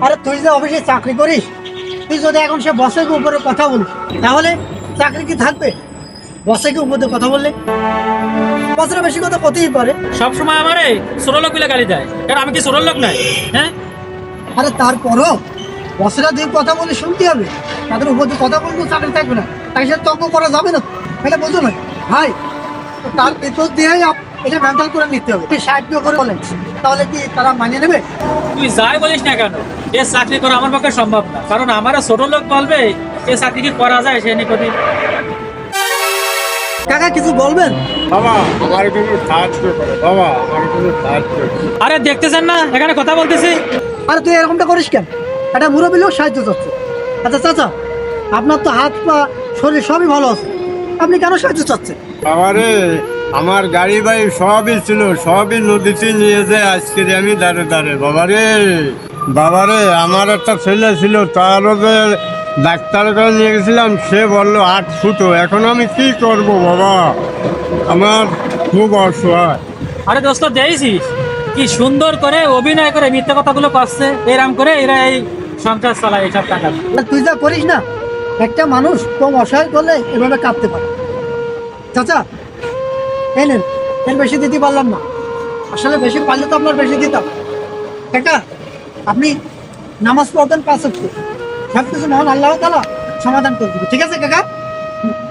আরে তুই যে অফিসে চাকরি করিস, তুই যদি এখন সে বসের উপরে কথা বলিস তাহলে চাকরি কি থাকবে? বসের উপরে কথা বললে বছরে বেশি কথা হতেই পারে। সবসময় আমারে ছোট লোক বলে গালি দেয়, কারণ আমি কি ছোট লোক নাই? হ্যাঁ, আরে তারপরও বসেরা দিয়ে কথা বলে শুনতে হবে, তাদের উপর দিয়ে কথা বলবো চাকরি থাকবে না, তাই সাথে তর্ক করা যাবে না। এটা বুঝো না ভাই, তো তার ভেতর দিয়েই এটা মেন্টাল করে নিতে হবে। সাহায্য করে বলেন তাহলে কি তারা মানিয়ে নেবে? তুই যাই বলিস না কেন, এ চাকরি করা আমার পক্ষে সম্ভব না, কারণ আমারও ছোট লোক বলবে এ চাকরি কি করা যায় সে নিয়ে প্রতি। কাকা কিছু বলবেন? বাবা আমার কোনো সাহায্য করো, বাবা আমার কোনো সাহায্য করো। আরে দেখতেছেন না এখানে কথা বলতেছি। আরে তুই এরকমটা করিস কেন? একটা মুরব্বী লোক সাহায্য করছে। আচ্ছা চাচা, আপনার তো হাত পা শরীর সবই ভালো আছে, আপনি কেন সাহায্য চাচ্ছেন? বাবা রে, আমার গাড়ি বাড়ি সবই ছিল, সবই নদীতে নিয়ে যায় আজকে আমি দাঁড়ে দাঁড়ে। বাবা রে আমার একটা ছেলে ছিল, তারও যে ডাক্তারের কাছে নিয়ে গেছিলাম, সে বললো 8 ফুটো। এখন আমি কি করব বাবা, আমার খুব অসহায়। আরে দোস্ত দেখছিস কি সুন্দর করে অভিনয় করে মিথ্যা কথাগুলো করছে, এরম করে এরা এই সংসার চালায় এইসব টাকা। আর তুই যা করিস না, একটা মানুষ কম অসহায় করলে এভাবে কাঁদতে পারে। চাচা এই নেন, এর বেশি দিতে পারলাম না, আসলে বেশি পারলে তো আপনার বেশি দিতাম। কাকা আপনি নামাজ পড়তেন 5 ওয়াক্ত, সব কিছু মহান আল্লাহ তাআলা সমাধান করে দিবে, ঠিক আছে কাকা?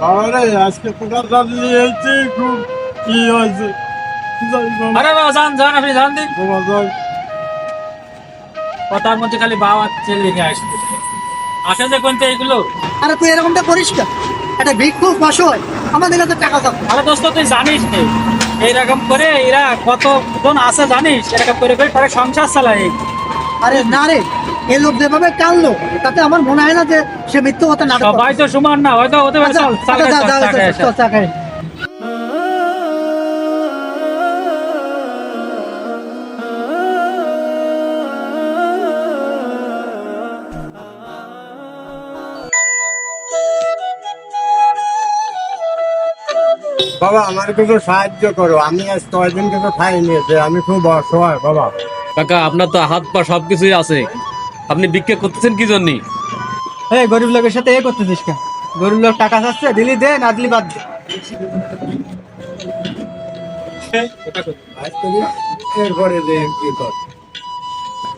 বাবা রে আজকে কোথাও জানলি হয়েছে, খুব কি হয়েছে। যাই বাবা, আরে বাবা যান যান, আপনি যান দিন। বাবা যাই। কথার মধ্যে খালি বাবা ছেলে নিয়ে আসবে, আসে যে কোনতে এইগুলো। আরে তুই এরকমটা করিস কেন? একটা ভিক্ষুক অসহায় আমাদের কাছে টাকা চাপ। আরে দোস্ত তুই জানিস নে এইরকম করে এরা কতজন আছে জানিস, এরকম করে করে তারা সংসার চালায়। আরে না রে, এই লোক যেভাবে কানলো তাতে আমার মনে হয় না যে সে মিথ্যে কথা না। সবাই তো সমান না, হয়তো হতে পারে। চল চল চল, চল, চল। বাবা আমার কিছু সাহায্য করো, আমি আজ 6 দিন কিছু খাইনি, আমি খুব অসহায় বাবা। কাকা আপনার তো হাত পা সবকিছুই আছে, আপনি ভিক্ষা করতেছেন কি জন্য? এই গরিব লোকের সাথে এ করতেছিস কেন? গরিব লোক টাকা চাচ্ছে, দিলি দে, না দিলি বাদ দে। এরপরে যে কি কর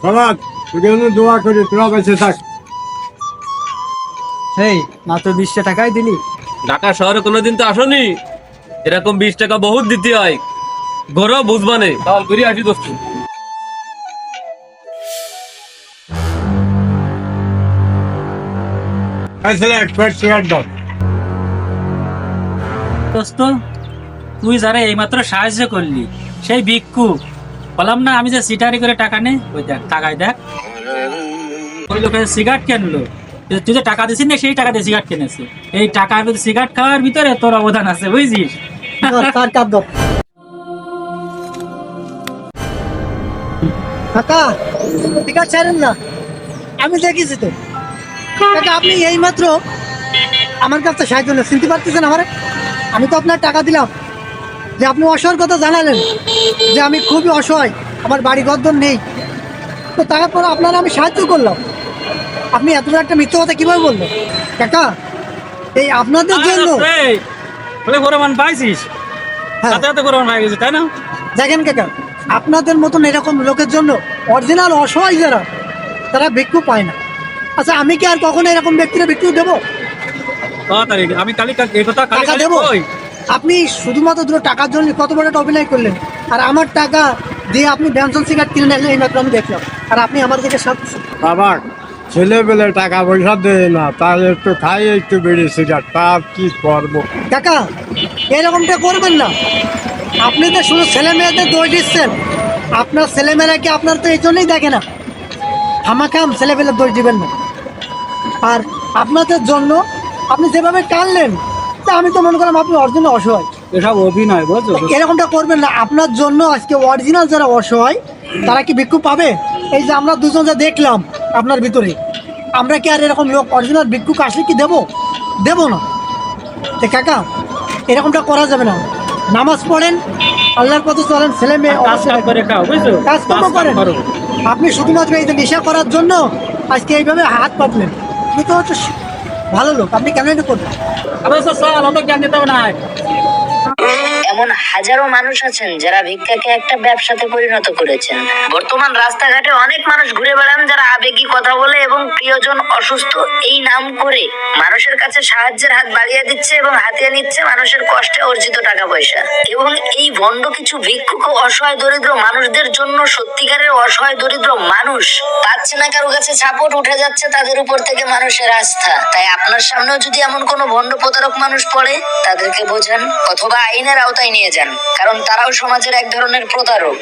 বাবা, তুই দোয়া করি তোরা বেঁচে থাক। এই মাত্র 20 টাকাই দিলি? ঢাকা শহরে কোনোদিন তো আসনি, এরকম 20 টাকা বহুত দিতে হয়, ঘরও বুঝবানে তাহলে ঘুরে আসি দোস্ত। দোস্ত তুই যারা এইমাত্র সাহায্য করলি সেই ভিক্ষু, বললাম না আমি যে সিটারি করে টাকা নে, ওই দেখ টাকায় দেখ ওই লোকের সিগারেট কিনলো, তুই যে টাকা দিছিস না সেই টাকা দিয়ে সিগারেট কিনেছে। এই টাকার ভিতরে সিগারেট খাওয়ার ভিতরে তোর অবদান আছে, বুঝছিস? তার কাঁদ দাও। কাকা ঠিক আছে, ছাড়েন না, আমি দেখেছি তো। কাকা আপনি এইমাত্র আমার কাছে সাহায্য নিয়ে চিনতে পারতেছেন আমারে? আমি তো আপনার টাকা দিলাম, যে আপনি অসহায়ের কথা জানালেন যে আমি খুবই অসহায়, আমার বাড়ি ঘরদর নেই, তো তারপর আপনারা আমি সাহায্য করলাম, আপনি এত বড় একটা মিথ্যা কথা কিভাবে বললেন? কাকা এই আপনাদের জন্য বলে গরমান পাইছিস, হ্যাঁ। সাথে সাথে গরমান পাই গেছে, তাই না? দেখেন কাকা, আপনাদের মতন এরকম লোকের জন্য অরিজিনাল অসহায় যারা, তারা ভিক্ষু পায় না। আচ্ছা আমি কি আর কখনো এরকম ব্যক্তিরা ভিক্ষু দেবো? তাড়াতাড়ি আমি কালি এই কথা কালি টাকা কালি দেবো? কই? আপনি শুধুমাত্র দুটো টাকার জন্য কত বড় একটা অভিনয় করলেন, আর আমার টাকা দিয়ে আপনি ব্যানসন সিগারেট কিনে নিলেন, এই মাত্র আমি দেখলাম, আর আপনি আমার দিকে সাথে। বাবা ছেলেবেলে টাকা পয়সা দেয় না, তাই একটু খাই একটু বেড়ে সিগারেট, তা কি করবো। কাকা এরকমটা করবেন না, আপনি তো শুধু ছেলে মেয়েদের দোষ দিচ্ছেন, আপনার ছেলেমেয়েরা কি আপনার তো এই জন্যই দেখে না, হামাখাম ছেলেমেয়েদের দোষ দিবেন না। আর আপনাদের জন্য আপনি যেভাবে টানলেন, তা আমি তো মনে করলাম আপনি অরিজিনাল অসহায়। এসব অভিনয় বুঝছো? এরকমটা করবেন না, আপনার জন্য আজকে অরিজিনাল যারা অসহায় তারা কি ভিক্ষু পাবে? এই যে আমরা দুজন যা দেখলাম আপনার ভিতরে, আমরা কি আর এরকম লোক অরিজিনাল ভিক্ষুক আসলে কি দেবো না? তো কাকা এরকমটা করা যাবে না, নামাজ পড়েন, আল্লাহর পথে চলেন, ছেলে মেয়ে কাজ অবশ্যই কাম করে খাও, বুঝছো? কাজকর্ম কাজ কাম করেন। করো। আপনি শুধুমাত্র এই যে নেশা করার জন্য আজকে এইভাবে হাত পাতলেন, আপনি তো হচ্ছে ভালো লোক, আপনি কেন এটা করবেন? আরে তো চল, অত জ্ঞান দিতে হবে না। এমন হাজারো মানুষ আছেন যারা ভিক্ষাকে একটা ব্যবসাতে পরিণত করেছেন। বর্তমান রাস্তাঘাটে অনেক মানুষ ঘুরে বেড়ান যারা আবেগী কথা বলে এবং প্রিয়জন অসুস্থ এই নাম করে মানুষের কাছে সাহায্যের হাত বাড়িয়ে দিচ্ছে এবং হাতিয়ে নিচ্ছে মানুষের কষ্টে অর্জিত টাকা পয়সা। এবং এই ভণ্ড কিছু ভিক্ষুক ও অসহায় দরিদ্র মানুষদের জন্য সত্যিকারের অসহায় দরিদ্র মানুষ পাচ্ছে না কারো কাছে সাপোর্ট, উঠে যাচ্ছে তাদের উপর থেকে মানুষের আস্থা। তাই আপনার সামনেও যদি এমন কোনো ভণ্ড প্রতারক মানুষ পড়ে, তাদেরকে বোঝান অথবা আইনের আওতায় নিয়ে যান, কারণ তারাও সমাজের এক ধরনের প্রতারক।